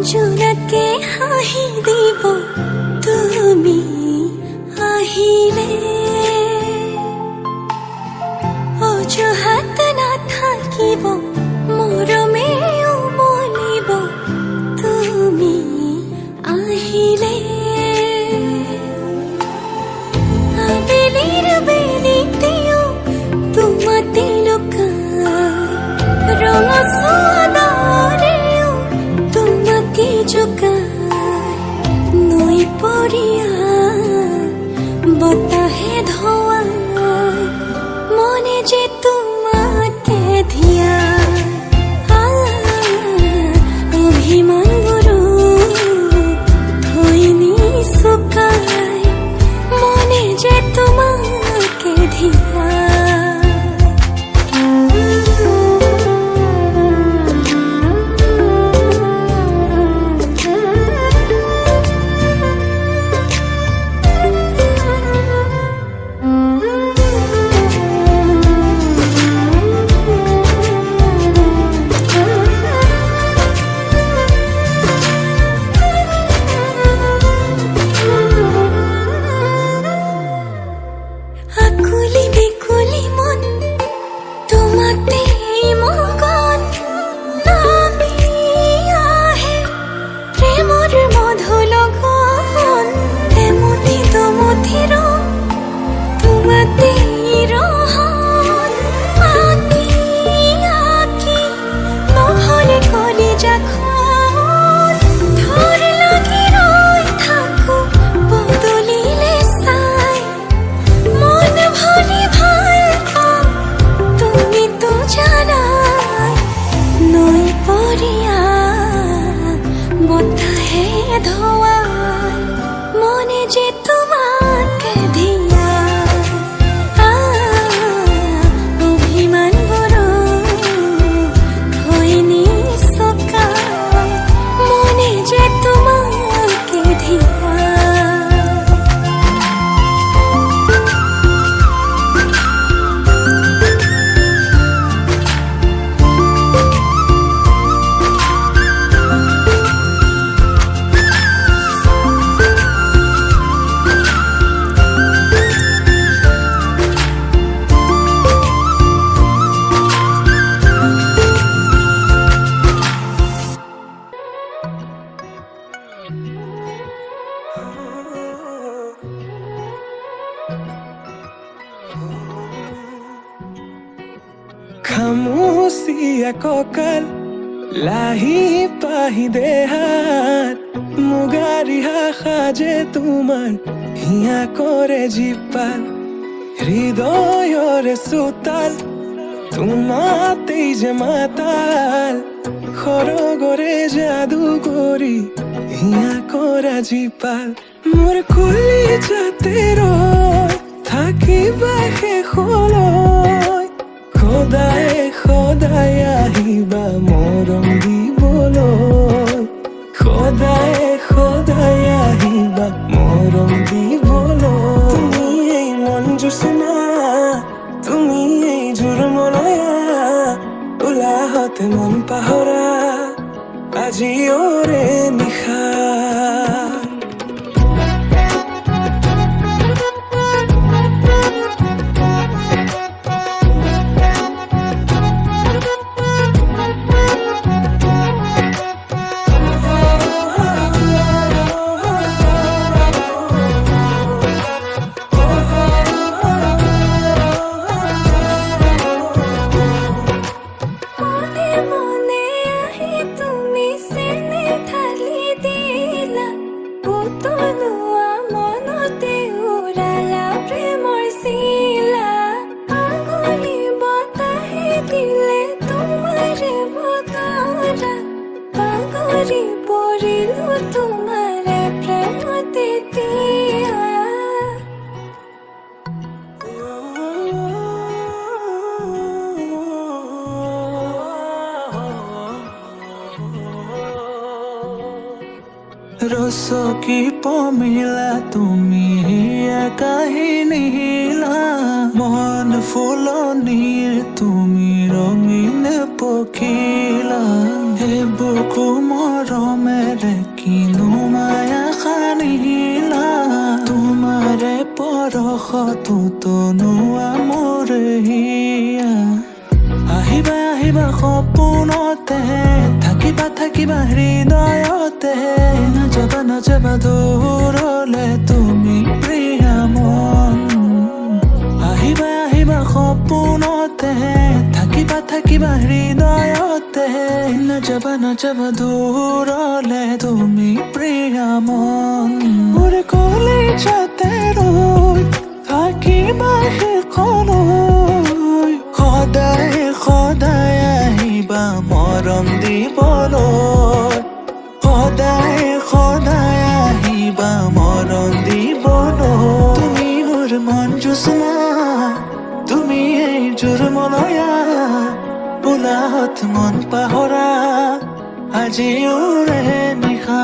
জোনাকে হাঁহি দিব তুমি আহিলে, অজুহাত নাথাকিব মৰমে উমলিব তুমি আহিলে। আবেলিৰ বেলিতেও তোমাতে লুকাই, ৰঙচুৱাদাৰেও তোমাকে জোকাই, নৈ পৰিয়া বতাহে ধোৱাই, মনে যে তোমাকে ধিয়া অভিমানবোৰো থৈ নিচুকাই, মনে যে তোমাকে ধিয়া। আকুলি বিকুলি মন তোমাতে মগন, নামি আহে প্ৰেমৰ মধু লগন, এমুঠি দুমুঠি ৰং তোমাতে ৰহন, আঁকি আঁকি নহলে কলিজাখন, থৰ লাগি ৰৈ থাকো বদলিলে চাই, মন ভৰি ভাল পাওঁ তুমি তো জানাই, নৈ পৰিয়া বতাহে ধোৱাই, মনে যে তোমাকে ধিয়া অভিমানবোৰো থৈ নিচুকাই, মনে যে তোমাকে ধিয়া। খামুচিয়া কঁকাল লাহি পাহি দেহাত, মুগাৰিহা সাজে তোমাৰ হিয়া কৰে জীপাল, হৃদয়ৰে চোতাল তোমাতেই যে মাতাল, সৰগৰে যাদু কৰি হিয়া কৰা জীপাল, মোৰ কলিজাতে ৰৈ থাকিবা শেষলৈ, সদায় সদায় আহিবা মৰম দিবলৈ, সদায় সদায় আহিবা মৰম দিবলৈ, তুমি এই মন জোচনা, তুমি এই জোৰ মলয়া, উলাহতে মন পাহৰা আজি ওৰে নিশা। ৰচকী পমিলা তুমি কাহিনী হিলা, মন ফুলনিৰ তুমি ৰঙীন পখিলা, সেই বুকু মৰমেৰে মনতে থাকিবা থাকিবা হৃদয়তে নাযাবা দূৰলে তুমি প্ৰিয়া মন আহিবা আহিবা সপোনতে থাকিবা থাকিবা হৃদয়তে নাযাবা দূৰলে তুমি প্ৰিয়া মন মোৰ কলিজাতে ৰৈ থাকিবা শেষলৈ সদায় সদায় আহিবা মৰম দিবলৈ সদায় সদায় আহিবা মৰম দিবলৈ তুমি মোৰ মন জোছনা তুমি এই জোৰ মলয়া বোলাহত মন পাহৰা আজি উৰে নিশা